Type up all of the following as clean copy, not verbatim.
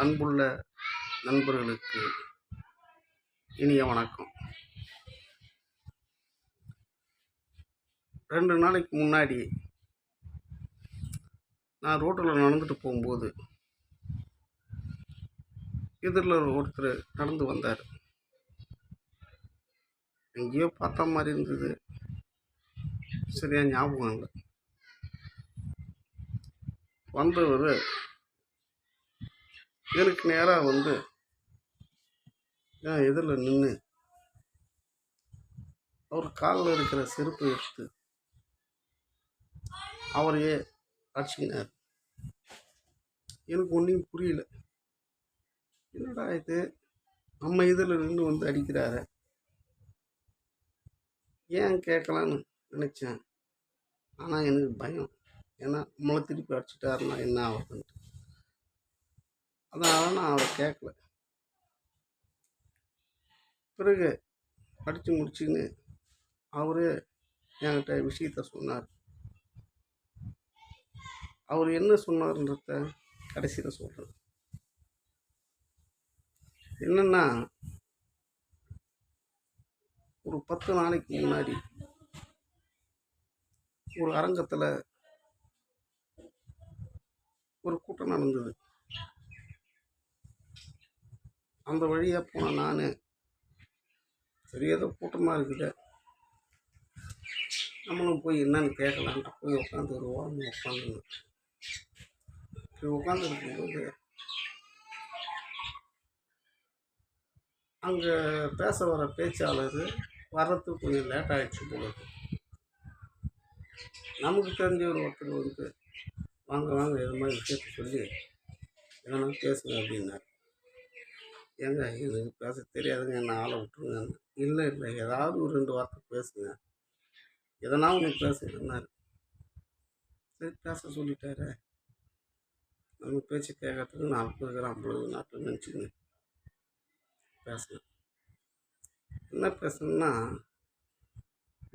அன்புள்ள நண்பர்களுக்கு இனிய வணக்கம். 2 நாளைக்கு முன்னாடி நான் ரோட்டில் நடந்துட்டு போகும்போது எதிரில் ஒருத்தர் நடந்து வந்தார். எங்கேயோ பார்த்த மாதிரி இருந்தது, சரியாக ஞாபகம் இல்லை. வந்தவர் எனக்கு நேராக வந்து என் எதிரில் நின்று அவர் காலில் இருக்கிற செருப்பை எடுத்து அவரையே அடிச்சுக்கினார். எனக்கு ஒன்றும் புரியல. என்னடா இது, நம்ம இதில் நின்று வந்து அடிக்கிறாரு, ஏன் கேட்கலான்னு நினச்சேன். ஆனால் எனக்கு பயம், ஏன்னா நம்மளை திருப்பி அடிச்சிட்டாருன்னா என்ன ஆகுதுன்ட்டு. அதனால நான் அவரை கேட்கல. பிறகு அடித்து முடிச்சுன்னு அவரே என்கிட்ட விஷயத்த சொன்னார். அவர் என்ன சொன்னார்ன்றத கடைசியில் சொல்கிறேன். என்னென்னா, ஒரு 10 நாளைக்கு முன்னாடி ஒரு அரங்கத்தில் ஒரு கூட்டம் நடந்தது. அந்த வழியாக போன நான், சரி ஏதோ கூட்டமாக இருக்குது, நம்மளும் போய் என்னன்னு கேட்கலான்ட்டு போய் உட்காந்து ஒரு ஓரமாக உட்காந்துருந்தேன். இப்படி உட்காந்துருக்கும்போது அங்கே பேச வர பேச்சாளர் வர்றதுக்கு கொஞ்சம் லேட் ஆகிடுச்சு போல. நமக்கு தெரிஞ்ச ஒருத்தர் வந்து வாங்க வாங்க இது மாதிரி விஷயத்த சொல்லி எதனா பேசுங்க அப்படின்னாரு. ஏங்க எனக்கு பேச தெரியாதுங்க, என்ன ஆளை விட்டுருங்க. இல்லை ஏதாவது ஒரு 2 வார்த்தை பேசுங்க, எதனா ஒன்று பேசுங்கன்னாரு. சரி பேச சொல்லிட்டாரு, நம்ம பேச்சு கேட்கறதுக்கு 4 பேர் 50 நாட்டில் நினச்சிங்க பேசுங்க. என்ன பேசணும்னா,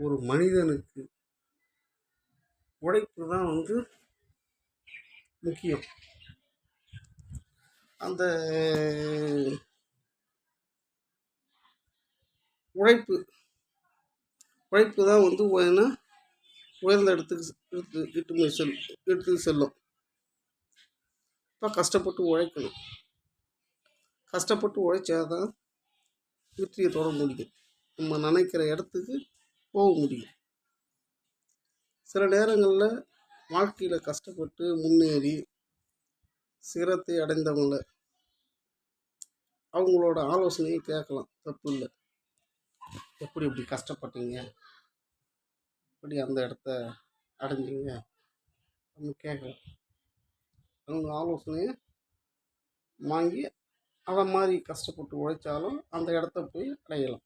ஒரு மனிதனுக்கு உழைப்பு தான் வந்து முக்கியம். அந்த உழைப்பு தான் வந்து உயர்ந்த இடத்துக்கு இட்டு செல்லும். இப்போ கஷ்டப்பட்டு உழைக்கணும். கஷ்டப்பட்டு உழைச்சாதான் வெற்றியை தொட முடியும், நம்ம நினைக்கிற இடத்துக்கு போக முடியும். சில நேரங்களில் வாழ்க்கையில் கஷ்டப்பட்டு முன்னேறி சிரத்தை அடைந்தவங்கள அவங்களோட ஆலோசனையை கேட்கலாம், தப்பு இல்லை. எப்படி இப்படி கஷ்டப்பட்டீங்க, எப்படி அந்த இடத்த அடைஞ்சிங்க நம்ம கேட்கலாம். அவங்க ஆலோசனையை வாங்கி அதை மாதிரி கஷ்டப்பட்டு உழைச்சாலும் அந்த இடத்த போய் அடையலாம்,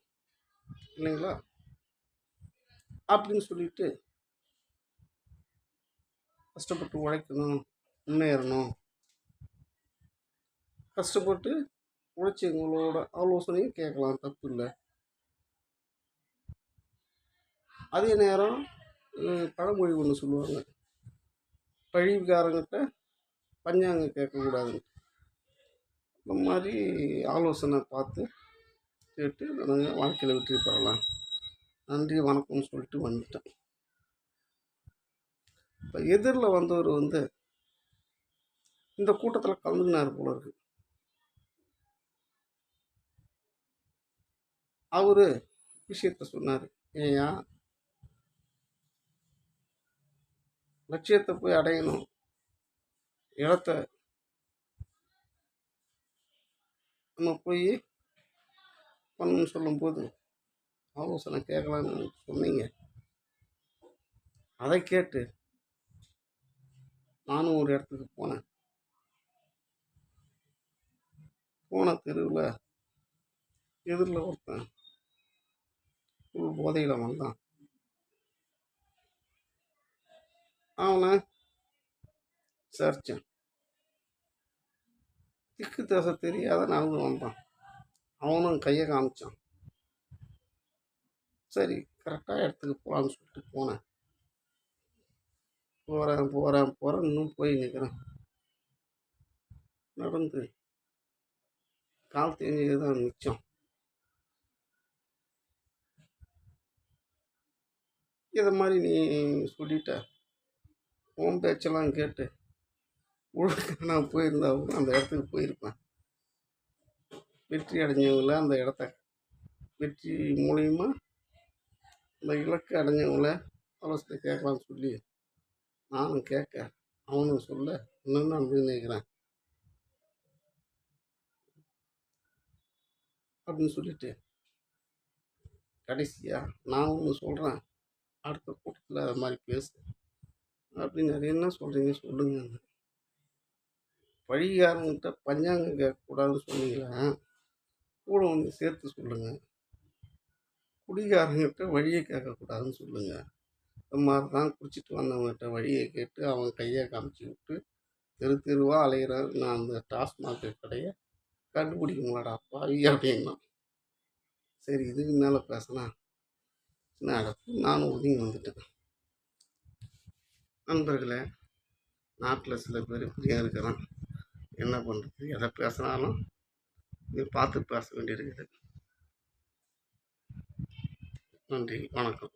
இல்லைங்களா? அப்படின்னு சொல்லிட்டு கஷ்டப்பட்டு உழைக்கணும், முன்னேறணும், கஷ்டப்பட்டு உழைச்சவங்களோட ஆலோசனையும் கேட்கலாம், தப்பு இல்லை. அதே நேரம் பழமொழி ஒன்று சொல்லுவாங்க, பழிவுக்காரங்கிட்ட பஞ்சாங்க கேட்கக்கூடாதுன்னு. இந்த மாதிரி ஆலோசனை பார்த்து கேட்டு நாங்கள் வாழ்க்கையில் வெற்றி பெறலாம். நன்றி வணக்கம்னு சொல்லிட்டு வந்துட்டேன். இப்போ எதிரில் வந்தவர் வந்து இந்த கூட்டத்தில் கலந்துக்கினார் போல இருக்கு. அவரு விஷயத்த சொன்னார். ஏயா, லட்சியத்தை போய் அடையணும், இடத்த நம்ம போய் பண்ணணும்னு சொல்லும்போது ஆலோசனை கேட்கலான்னு சொன்னீங்க. அதை கேட்டு நானும் ஒரு இடத்துக்கு போன தெருவில் எதிரில் ஒருத்தன் போதையில் வந்தான். அவனை விசாரித்தேன். திக்கு தசை தெரியாத நடந்து வந்தான். அவனும் கையை காமிச்சான். சரி கரெக்டாக இடத்துக்கு போகலான்னு சொல்லிட்டு போனேன். போகிறேன் இன்னும் போய் நிற்கிறேன். நடந்து கால் தேஞ்சது தான் மிச்சம். இதை மாதிரி நீ சொல்லிட்ட, உன் பேச்செல்லாம் கேட்டு ஒழுங்கா நான் போயிருந்தா கூட அந்த இடத்துக்கு போயிருப்பேன். வெற்றி அடைஞ்சவங்கள அந்த இடத்த வெற்றி மூலியமாக அந்த இலக்கு அடைஞ்சவங்கள ஆலோசனை கேட்கலான்னு சொல்லி நானும் கேட்க, அவனும் சொல்ல, இன்னும் நான் போய் நினைக்கிறேன் அப்படின்னு சொல்லிட்டு கடைசியாக நான் ஒன்று சொல்கிறேன், அடுத்த கூட்டத்தில் அது மாதிரி பேசு அப்படின்னு. என்ன சொல்கிறீங்க சொல்லுங்க. வழிகாரங்கிட்ட பஞ்சாங்கம் கேட்கக்கூடாதுன்னு சொன்னீங்களா, கூட ஒன்று சேர்த்து சொல்லுங்கள். குடிகாரங்கிட்ட வழியை கேட்கக்கூடாதுன்னு சொல்லுங்கள். இந்த மாதிரி தான் குடிச்சிட்டு வந்தவங்ககிட்ட வழியை கேட்டு அவங்க கையை காமிச்சு விட்டு தெரு தெருவாக அலைகிறாரு. நான் அந்த டாஸ்மாக் கடையை கண்டுபிடிக்க மாட்டா பாவி அப்படின்னா. சரி, இதுக்கு மேலே பேசினா நானும் ஒதுங்கி வந்துட்டேன். நண்பர்களே, நாட்டில் சில பேர் இப்படியா இருக்கிறான். என்ன பண்ணுறது, எதை பேசினாலும் இது பார்த்து பேச வேண்டியிருக்குது. நன்றி, வணக்கம்.